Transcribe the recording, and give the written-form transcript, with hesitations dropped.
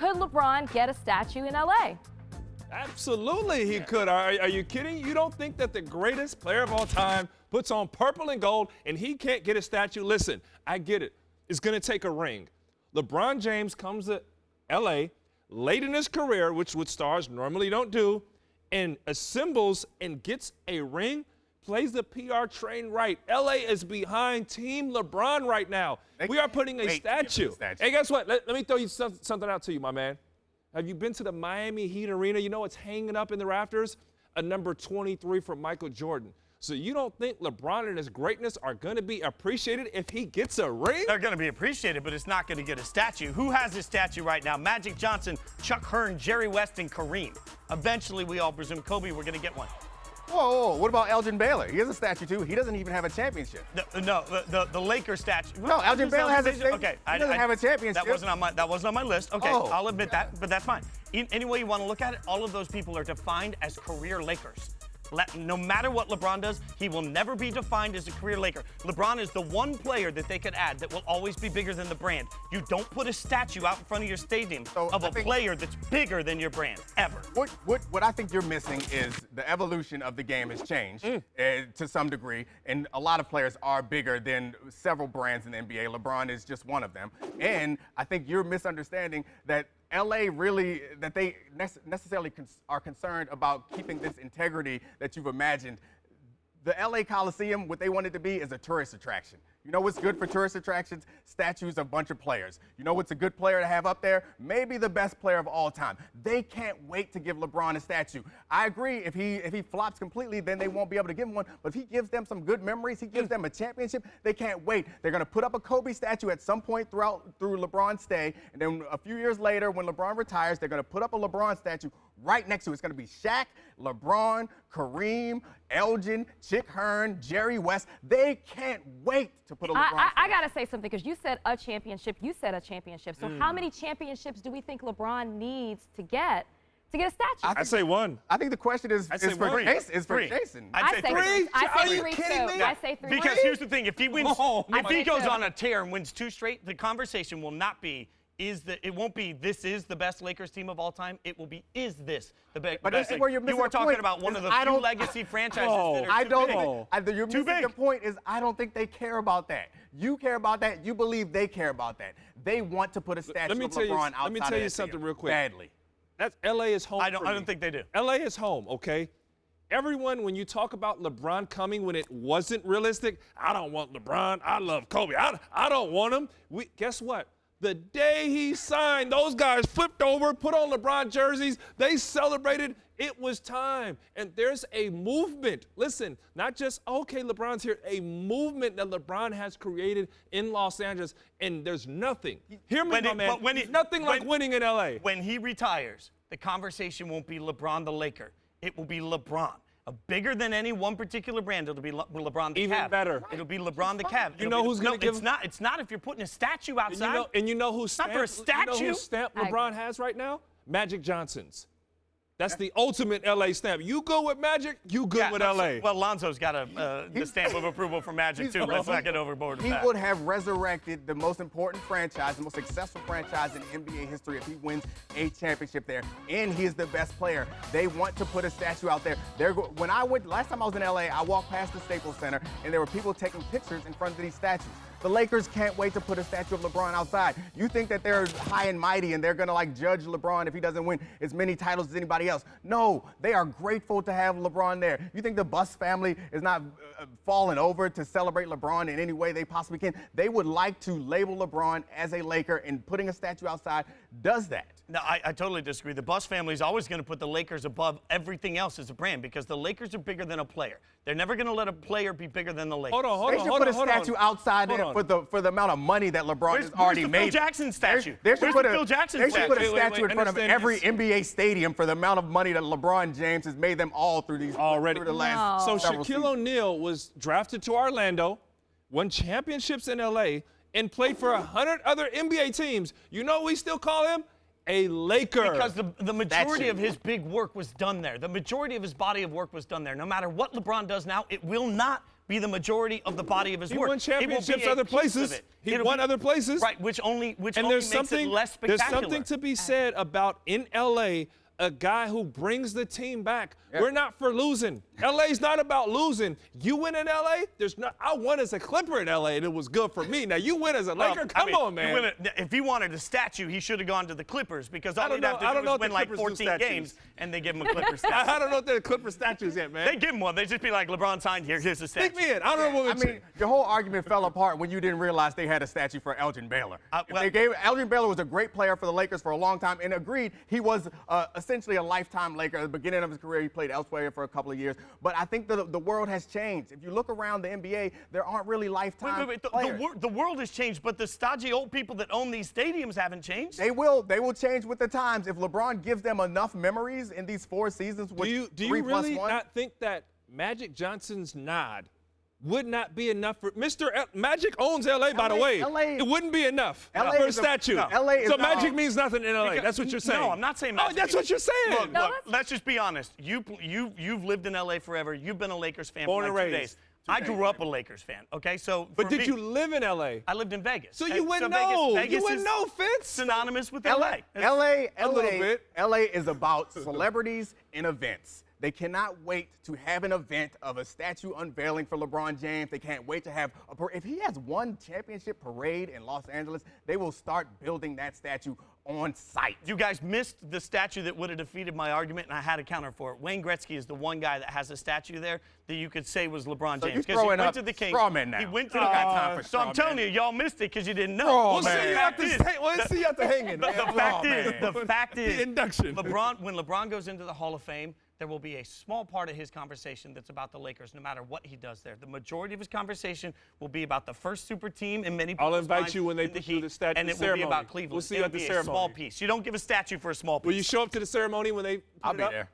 Could LeBron get a statue in LA? Absolutely he could. Are you kidding? You don't think that the greatest player of all time puts on purple and gold and he can't get a statue? Listen, I get it. It's going to take a ring. LeBron James comes to L.A. late in his career, which what stars normally don't do, and assembles and gets a ring, plays the PR train right. L.A. is behind Team LeBron right now. We are putting a statue. Hey, guess what? Let me throw you something out to you, my man. Have you been to the Miami Heat Arena? You know what's hanging up in the rafters? A number 23 for Michael Jordan. So you don't think LeBron and his greatness are going to be appreciated if he gets a ring? They're going to be appreciated, but it's not going to get a statue. Who has a statue right now? Magic Johnson, Chuck Hearn, Jerry West, and Kareem. Eventually, we all presume Kobe, we're going to get one. Whoa, what about Elgin Baylor? He has a statue, too. He doesn't even have a championship. The Lakers statue. No, Elgin Baylor has a statue. Okay, he doesn't have a championship. That wasn't on my list. Okay, I'll admit that, but that's fine. Any way you want to look at it, all of those people are defined as career Lakers. No matter what LeBron does, he will never be defined as a career Laker. LeBron is the one player that they could add that will always be bigger than the brand. You don't put a statue out in front of your stadium of a player that's bigger than your brand, ever. What I think you're missing is the evolution of the game has changed to some degree, and a lot of players are bigger than several brands in the NBA. LeBron is just one of them. And I think you're misunderstanding that LA really, that they necessarily are concerned about keeping this integrity that you've imagined. The LA Coliseum, what they want it to be is a tourist attraction. You know what's good for tourist attractions? Statues of a bunch of players. You know what's a good player to have up there? Maybe the best player of all time. They can't wait to give LeBron a statue. I agree, if he flops completely, then they won't be able to give him one. But if he gives them some good memories, he gives them a championship, they can't wait. They're going to put up a Kobe statue at some point through LeBron's stay. And then a few years later, when LeBron retires, they're going to put up a LeBron statue right next to it. It's going to be Shaq, LeBron, Kareem, Elgin, Chick Hearn, Jerry West. They can't wait to put a LeBron I got to say something, because you said a championship. You said a championship. So how many championships do we think LeBron needs to get a statue? I say one. I think the question is for Jason. I'd say three. I say three, too. I say three. Because here's the thing. If he wins, if he goes on a tear and wins 2 straight, the conversation will not be, it won't be, this is the best Lakers team of all time. It will be, is this the best? But this is where you're missing You are the point. talking about one of the few legacy franchises that are too big. You're missing the point is I don't think they care about that. You care about that. You believe they care about that. They want to put a statue of LeBron outside. Let me tell you something real quick. Badly. That's LA is home. I don't think they do. LA is home, okay? Everyone, when you talk about LeBron coming when it wasn't realistic, I don't want LeBron. I love Kobe. I don't want him. Guess what? The day he signed, those guys flipped over, put on LeBron jerseys. They celebrated. It was time. And there's a movement. Listen, not just, okay, LeBron's here, a movement that LeBron has created in Los Angeles. And there's nothing. Hear me, my man. Nothing like winning in LA. When he retires, the conversation won't be LeBron the Laker. It will be LeBron. Bigger than any one particular brand, it'll be LeBron the Cavs. Even better. It'll be LeBron the Cavs. You know who's going to give? It's not if you're putting a statue outside. And you know whose stamp? Not for a statue. You know whose stamp LeBron has right now? Magic Johnson's. That's the ultimate LA stamp. You go with Magic, you good with LA. Well, Lonzo's got the stamp of approval for Magic too. Let's not get overboard with that. He would have resurrected the most important franchise, the most successful franchise in NBA history if he wins a championship there. And he is the best player. They want to put a statue out there. Last time I was in LA, I walked past the Staples Center and there were people taking pictures in front of these statues. The Lakers can't wait to put a statue of LeBron outside. You think that they're high and mighty and they're going to judge LeBron if he doesn't win as many titles as anybody else. No, they are grateful to have LeBron there. You think the Buss family is not falling over to celebrate LeBron in any way they possibly can? They would like to label LeBron as a Laker, and putting a statue outside does that. No, I totally disagree. The Buss family is always going to put the Lakers above everything else as a brand because the Lakers are bigger than a player. They're never going to let a player be bigger than the Lakers. They should put a statue outside there for the amount of money that LeBron has already made. Where's the Phil Jackson statue? They should put a statue in front of every NBA stadium for the amount of money that LeBron James has made them all through the last So Shaquille O'Neal was drafted to Orlando, won championships in LA, and played for 100 other NBA teams. You know we still call him a Laker. Because the majority of his big work was done there. The majority of his body of work was done there. No matter what LeBron does now, it will not be the majority of the body of his work. He won championships other places. He won other places. Right, which only makes it less spectacular. There's something to be said about in LA, a guy who brings the team back. Yeah. We're not for losing. LA's not about losing. You win in LA, I won as a Clipper in LA, and it was good for me. Now you win as a Laker. Come on, man. If he wanted a statue, he should have gone to the Clippers because all he'd have to do is win like 14 games, and they give him a Clipper statue. I don't know if they're Clipper statues yet, man. They give him one. They just be like, LeBron signed here. Here's the statue. Stick me in. I don't know what your whole argument fell apart when you didn't realize they had a statue for Elgin Baylor. Elgin Baylor was a great player for the Lakers for a long time, and agreed he was essentially a lifetime Laker. At the beginning of his career, he played elsewhere for a couple of years. But I think the world has changed. If you look around the NBA, there aren't really lifetime players. The world has changed, but the stodgy old people that own these stadiums haven't changed. They will change with the times. If LeBron gives them enough memories in these 4 seasons with 3+1. Do you really not think that Magic Johnson's nod would not be enough for Magic owns LA, by the way. It wouldn't be enough for a statue. So Magic means nothing in LA. That's what you're saying. No, I'm not saying Magic. Oh, that's what you're saying. Look, let's just be honest. You've lived in LA forever. You've been a Lakers fan for like 2 days. I grew up a Lakers fan. Okay, so but did you live in LA? I lived in Vegas. So you wouldn't know. You wouldn't know, Fitz. Synonymous with LA. LA is about celebrities and events. They cannot wait to have an event of a statue unveiling for LeBron James. They can't wait to have if he has one championship parade in Los Angeles, they will start building that statue on site. You guys missed the statue that would have defeated my argument, and I had a counter for it. Wayne Gretzky is the one guy that has a statue there that you could say was LeBron James. Because he went to the Kings. Now. He went to the So I'm telling you, y'all missed it because you didn't know. We'll see you at the hanging. The fact is, the induction. when LeBron goes into the Hall of Fame, there will be a small part of his conversation that's about the Lakers, no matter what he does there. The majority of his conversation will be about the first super team in many people's minds. I'll invite you when they do the statue and it will be about Cleveland. We'll see you at the ceremony. A small piece. You don't give a statue for a small piece. Will you show up to the ceremony when they put it up? I'll be there.